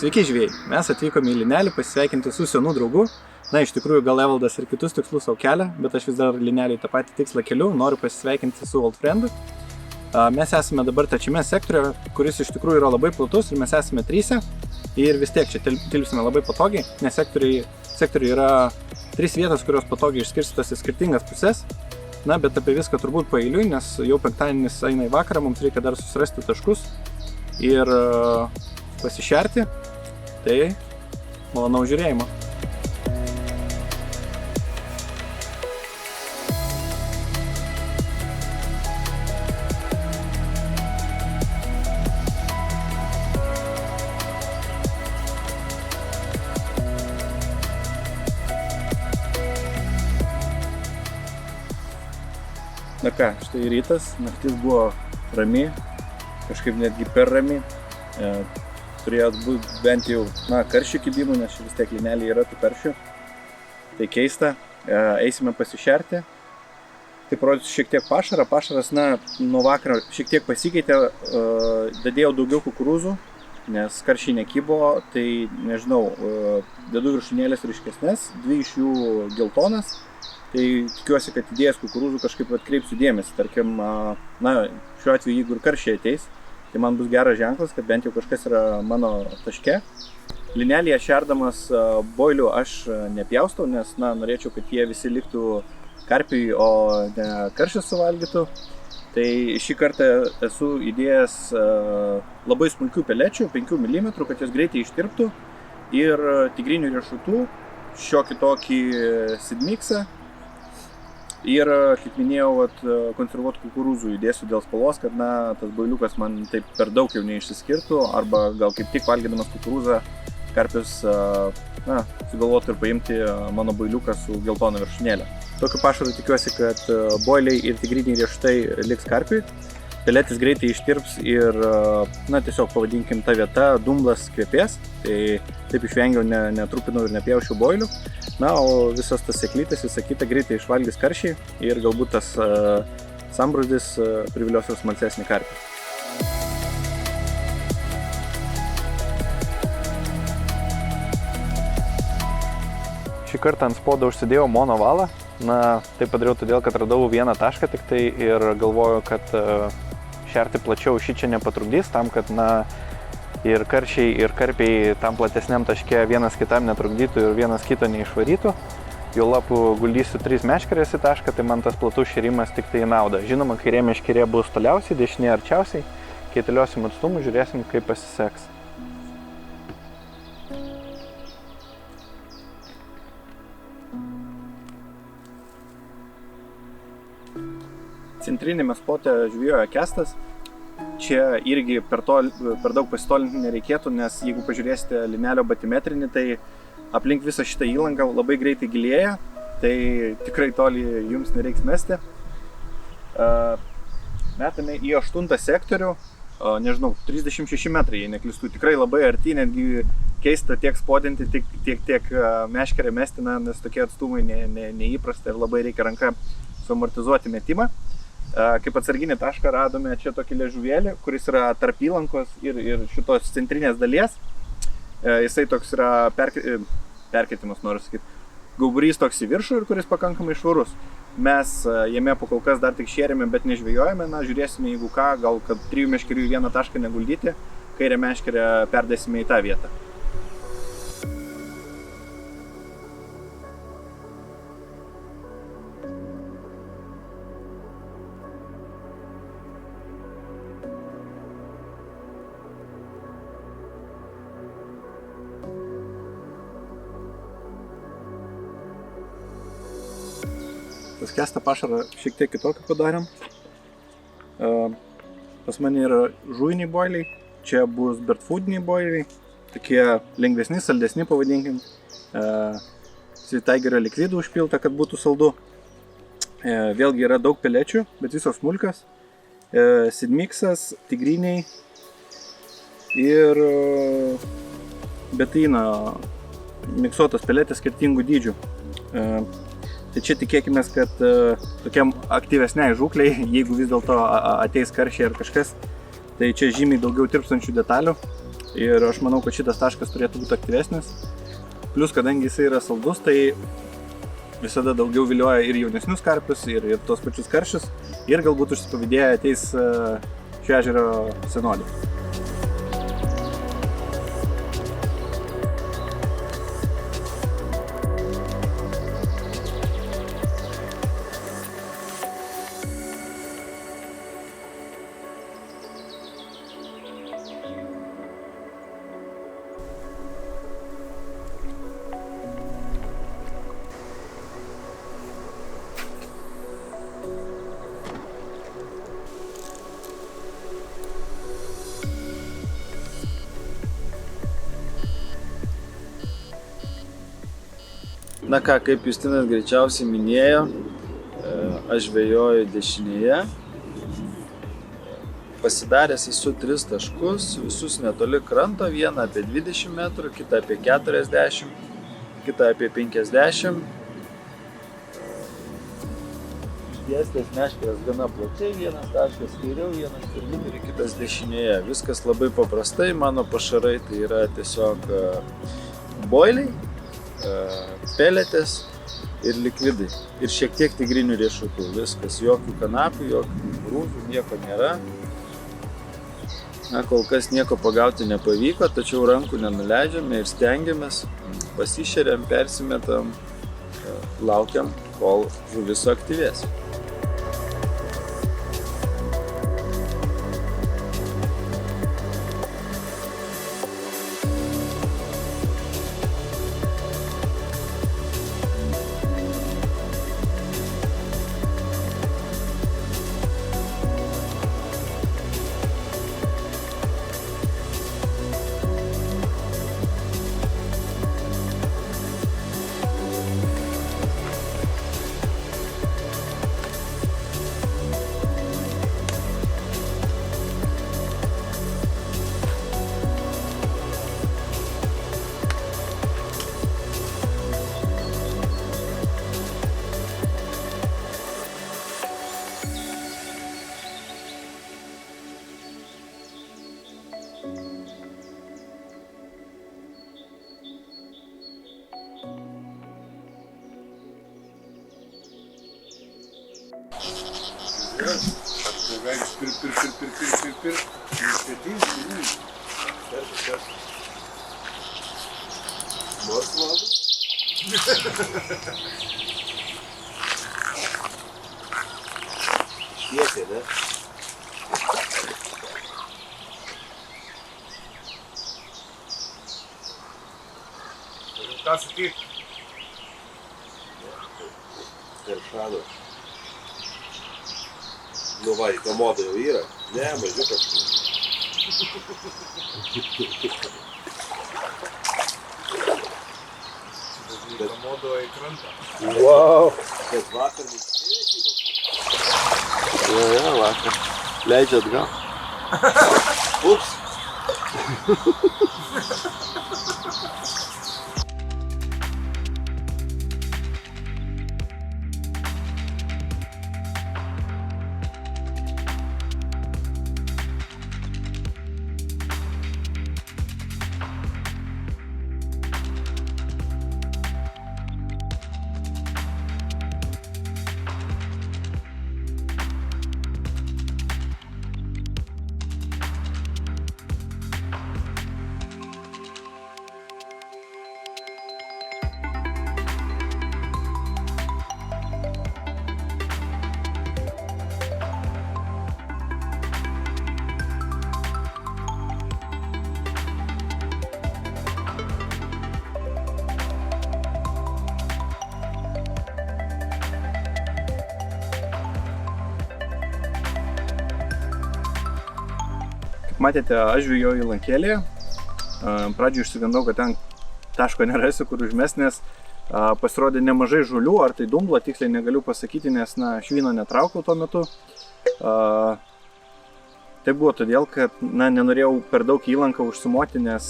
Sveiki žvėjai, mes atvykome į Linelį pasisveikinti su senu draugu. Na, iš tikrųjų, gal Evaldas ir kitus tikslus savo kelia, bet aš vis dar Linelį tą patį tikslą keliu, noriu pasisveikinti su old friendu. Mes esame dabar trečiame sektoriuje, kuris iš tikrųjų yra labai platus ir mes esame 3 ir vis tiek čia tilpsime labai patogiai, nes sektoriai yra 3 vietos, kurios patogiai išskirstytos į skirtingas pusės. Na, bet apie viską turbūt paeiliui, nes jau penktadienis eina į vakarą, mums reikia dar susirasti taškus ir pasišerti. Tai malonaus žiūrėjimo. Na ką, štai rytas, naktis buvo rami, kažkaip netgi per rami. Turėjo būti bent jau, karščių kibimų, nes vis tiek Linelį yra tų karščių. Tai keista, eisime pasišerti. Tai parodysiu šiek tiek pašarą. Pašaras, nuo vakaro šiek tiek pasikeitė, dadėjau daugiau kukurūzų, nes karščiai nekybo, tai nežinau, dedu viršūnėlės ryškesnės, 2 iš jų geltonas. Tai tikiuosi, kad įdėjęs kukurūzų kažkaip atkreipsiu dėmesį. Tarkim, šiuo atveju, jeigu ir karščiai ateis, tai man bus geras ženklas, kad bent jau kažkas yra mano taške. Linelėje šerdamas boilių aš nepjaustau, nes norėčiau, kad jie visi liktų karpiui, o ne karščius suvalgytų. Tai šį kartą esu įdėjęs labai smulkių pelečių, 5 mm, kad jos greitai ištirptų, ir tigrinių riešutų, šiokį tokį sidmiksą. Ir, kaip minėjau, konservuotų kukurūzų įdėsiu dėl spalvos, kad tas boiliukas man taip per daug jau neišsiskirtų, arba gal kaip tik valgydamas kukurūzą karpius sugalvotų ir paimti mano boiliuką su geltona viršūnėlė. Tokiu pašaru tikiuosi, kad boiliai ir tigriniai riešutai liks karpiui. Peletis greitai ištirps ir, tiesiog pavadinkim ta vieta, dumblas kvepės. Tai taip išvengiau, netrupinau ir nepjaušiau boilių. O visas tas sėklytės, visa kita greitai išvalgys karšiai ir galbūt tas sambrūzdis privilios ir smalsesnį karpį. Šį kartą ant spodo užsidėjau monovalą. Tai padariau todėl, kad radau vieną tašką tik tai ir galvoju, kad šerti plačiau šį čia nepatrukdys, tam, kad ir karšiai, ir karpiai tam platesniam taške vienas kitam netrukdytų ir vienas kito neišvarytų. Jau lapų guldysiu 3 meškerės į tašką, tai man tas platus šėrimas tik tai į naudą. Žinoma, kairė meškerė bus toliausiai, dešinė arčiausiai. Kaitaliosim atstumų, žiūrėsim, kaip pasiseks. Centrinėme spote žvejoja Kestas. Čia irgi per daug pasitolinti nereikėtų, nes jeigu pažiūrėsite Linelio batimetrinį, tai aplink visą šitą įlangą labai greitai gilėja, tai tikrai toli jums nereiks mesti. Metame į 8 sektorių, 36 metrai, jei neklystu, tikrai labai arti, netgi keista tiek spodinti, tiek meškerę mesti, nes tokie atstumai neįprasta ir labai reikia ranka suamortizuoti metimą. Kaip atsarginį tašką radome čia tokį liežuvėlį, kuris yra tarp įlankos ir šitos centrinės dalies. Jisai toks yra perkėtimas, noriu sakyti, gauburys toks į viršų ir kuris pakankamai švarus. Mes jame po kol kas dar tik šėrėme, bet nežvejojame. Žiūrėsime, jeigu ką, gal kad 3 meškerių į vieną tašką neguldyti, kairę meškerę perdėsime į tą vietą. Tas kestą pašarą šiek tiek kitokį padarėm. Pas mane yra žuviniai boiliai, čia bus birdfoodiniai boiliai, tokie lengvesni, saldesni pavadinkim. Svitaigerio likvidų užpilta, kad būtų saldu. Vėlgi yra daug pelečių, bet visos smulkios. Sidmiksas, tigriniai ir betyno miksuotos peletės skirtingų dydžių. Tai čia tikėkime, kad tokiam aktyvesniai žūkliai, jeigu vis dėlto ateis karšiai ar kažkas, tai čia žymiai daugiau tirpstančių detalių. ir aš manau, kad šitas taškas turėtų būti aktyvesnis. Plius, kadangi jisai yra saldus, tai visada daugiau vilioja ir jaunesnius karpius, ir tos pačius karšius, ir galbūt užsipavydėję ateis šio ežero senoliai. Na ką, kaip Justinas greičiausiai minėjo, aš žvejoju dešinėje. Pasidaręs esu 3 taškus, visus netoli kranto, vieną apie 20 metrų, kitą apie 40, kitą apie 50. Išdėstęs meškeres gana plačiai, vienas taškas kairiau, vienas per vidurį, kitas dešinėje. Viskas labai paprastai, mano pašarai tai yra tiesiog boiliai, peletės ir likvidai. Ir šiek tiek tigrinių riešutų. Viskas, jokių kanapių, jokių rūžių, nieko nėra. Na, kol kas nieko pagauti nepavyko, tačiau rankų nenuleidžiame ir stengiamės. Pasišeriam, persimetam, laukiam, kol žuvis suaktyvės. Tiesiai, ne? Ką sakyk? Karšano. Nu va, į komodą jau yra. Ne, mažiukas. Komodo į krantą. Wow! Bet vakar nesiekimo. Jo, vakar. Leidžia atgal. Ups. Matėte, aš žvejoju Lankėlėje. Pradžioj išsigandau, kad ten taško nerasiu, kur užmest, nes pasirodė nemažai žulių, ar tai dumblo, tiksliai negaliu pasakyti, nes švyno netraukiau tuo metu. Tai buvo todėl, kad nenorėjau per daug įlanką užsumoti, nes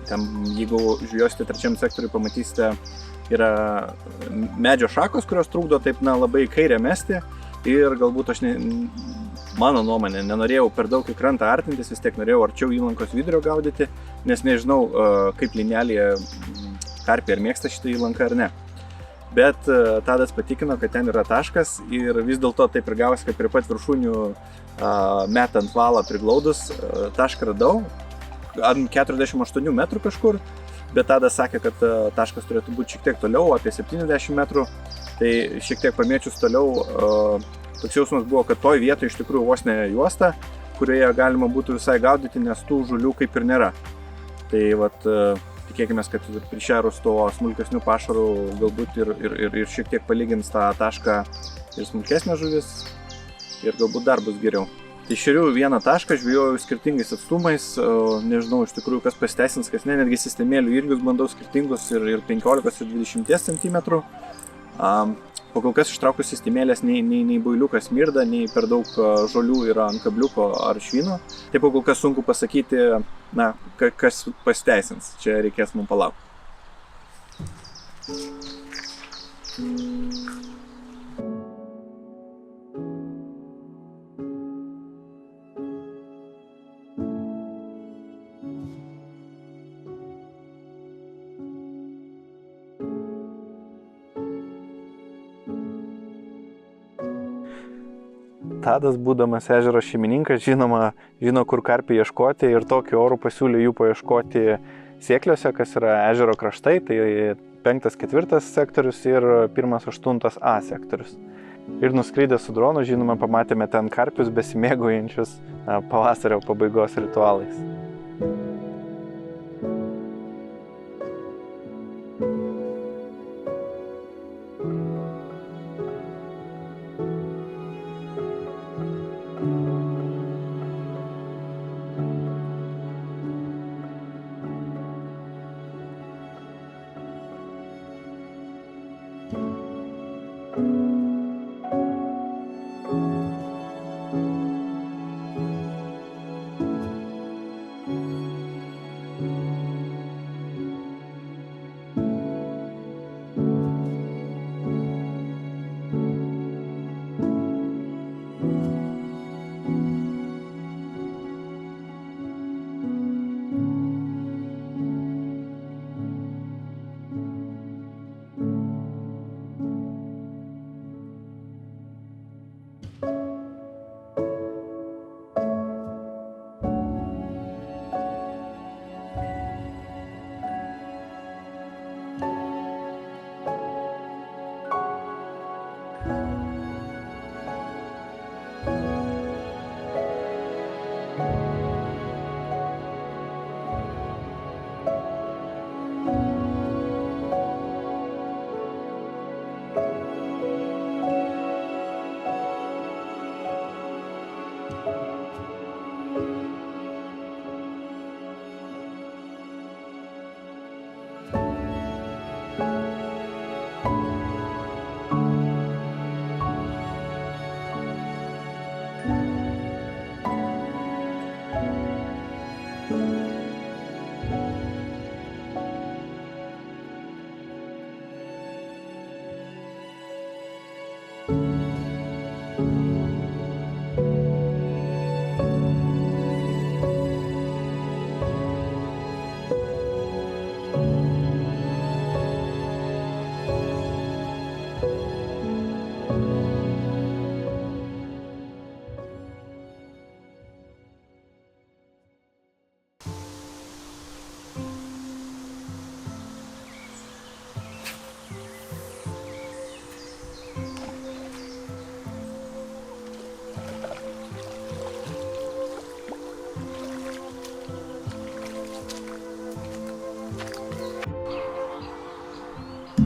ten, jeigu žvejosite trečiam sektoriui, pamatysite, yra medžio šakos, kurios trukdo taip labai į kairę mesti, ir galbūt aš mano nuomonė, nenorėjau per daug į krantą artintis, vis tiek norėjau arčiau įlankos vidurio gaudyti, nes nežinau, kaip linelėje karpiai ar mėgsta šitą įlanką ar ne. Bet Tadas patikino, kad ten yra taškas ir vis dėlto taip ir gavosi, kad prie pat viršūnių metant valą priglaudus tašką radau, ant 48 metrų kažkur, bet Tadas sakė, kad taškas turėtų būti šiek tiek toliau, apie 70 metrų, tai šiek tiek pamėčius toliau, toks jausmas buvo, kad toj vietoje iš tikrųjų vos ne juosta, kurioje galima būtų visai gaudyti, nes tų žulių kaip ir nėra. Tai vat, tikėkime, kad prišerus to smulkesnių pašarų galbūt ir šiek tiek palygins tą tašką ir smulkesnė žuvis ir galbūt dar bus geriau. Tai šeriu vieną tašką, žvejojau skirtingais atstumais, nežinau iš tikrųjų kas pasiteisins, kas ne, netgi sistemėlių irgius bandau skirtingus ir 15 ir 20 cm. Po kol kas ištraukus sistemėlės nei builiukas smirda, nei per daug žolių yra ant kabliuko ar švino. Tai po kol kas sunku pasakyti, na, kas pasiteisins. Čia reikės mums palaukti. Tadas, būdamas ežero šeimininkas, žino, kur karpiai ieškoti ir tokiu oru pasiūlė jų paieškoti Sėkliuose, kas yra ežero kraštai, tai 5-4 sektorius ir 1-8A sektorius. Ir nuskridę su dronu, žinoma, pamatėme ten karpius besimėgaujančius pavasario pabaigos ritualais.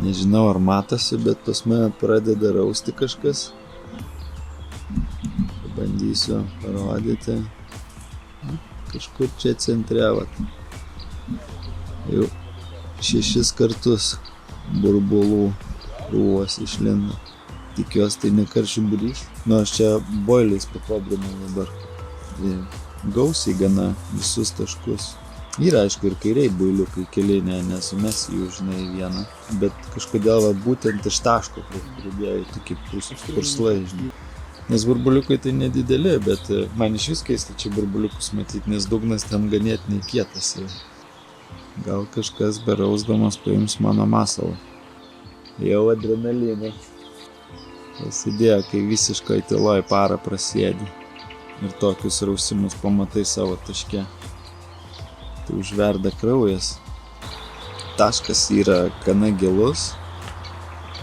Nežinau, ar matosi, bet pas mane pradeda rausti kažkas. Bandysiu parodyti. Kažkur čia centre, vat. Jau 6 kartus burbulų krūvos išlindo. Tikiuosi, tai ne karšių būrys. Nu, aš čia boiliais papobrinau dabar. Gausiai gana visus taškus. Yra, aišku, ir kairiai builiukai keli, nesumes jų, žinai, vieną. Bet kažkodėl būtent iš taško pridėjo tokie purslai, žinai. Nes burbuliukai tai nedideli, bet man iš vis keista čia burbuliukus matyti, nes dugnas ten ganėtinai kietas. Gal kažkas berausdamas paims mano masalą. Jau adrenalinas. Pasidėjo, kai visiškai tyloj parą prasėdi ir tokius rausimus pamatai savo taške. Tai užverda kraujas. Taškas yra gana gilus,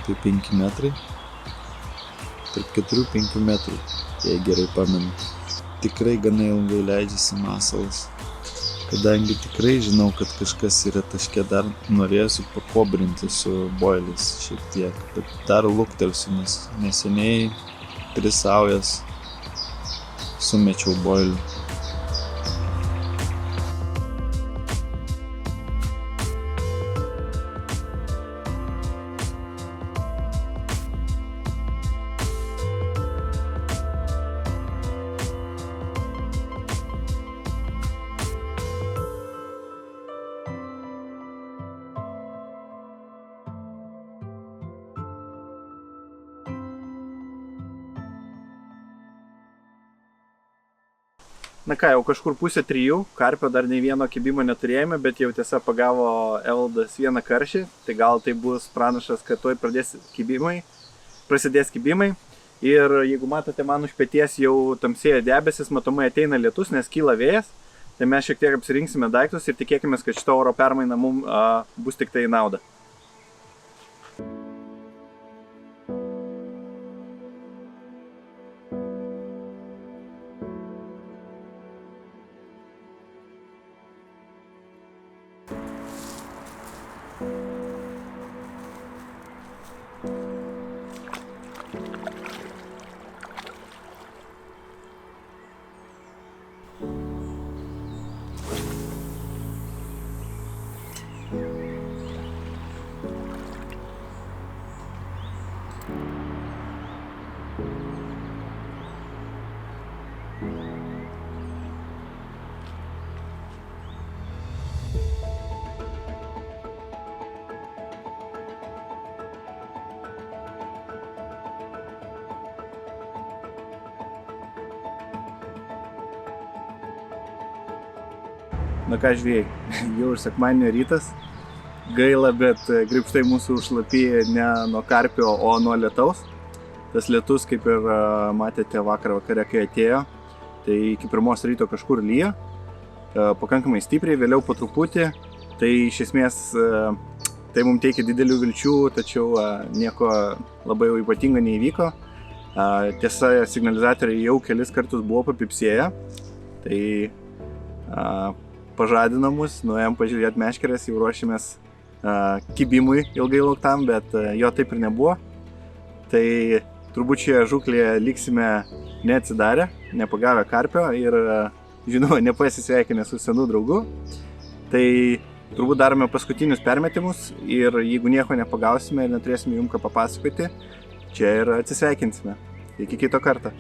tai 5 metrai. Tarp 4-5 metrų, jei gerai pamenu. Tikrai gana ilgai leidžiasi masalas. Kadangi tikrai žinau, kad kažkas yra taške, dar norėsiu pakobrinti su boiliais šiek tiek. Bet dar luktelsiu, nes neseniai 3 saujas sumečiau boilių. Na ką, jau kažkur 2:30, karpio dar nei vieno kibimo neturėjome, bet jau tiesa pagavo Evaldas vieną karšį, tai gal tai bus pranašas, kad tuoj prasidės kibimai. Ir jeigu matote, man už peties jau tamsėja debesis, matomai ateina lietus, nes kyla vėjas, tai mes šiek tiek apsirinksime daiktus ir tikėkime, kad šito oro permaina mums bus tik tai nauda. Na ką, žvėjai, jau ir sekmadienio rytas. Gaila, bet grybštai mūsų užšlapyja ne nuo karpio, o nuo lietaus. Tas lietus, kaip ir matėte vakar vakare, kai atėjo, tai iki 1 ryto kažkur lyja. Pakankamai stipriai, vėliau po truputį. Tai iš esmės tai mums teikia didelių vilčių, tačiau nieko labai ypatingo neįvyko. Tiesa, signalizatoriai jau kelis kartus buvo papipsėję. Tai pažadino mus, nuėjom pažiūrėti meškerės, jau ruošėmės kibimui ilgai lauktam, bet jo taip ir nebuvo. Tai turbūt šioje žūklėje liksime neatsidarę, nepagavę karpio ir, žinoma, nepasisveikinę su senu draugu. Tai turbūt darome paskutinius permetimus ir jeigu nieko nepagausime ir neturėsime jums ką papasakoti, čia ir atsisveikinsime. Iki kito karto.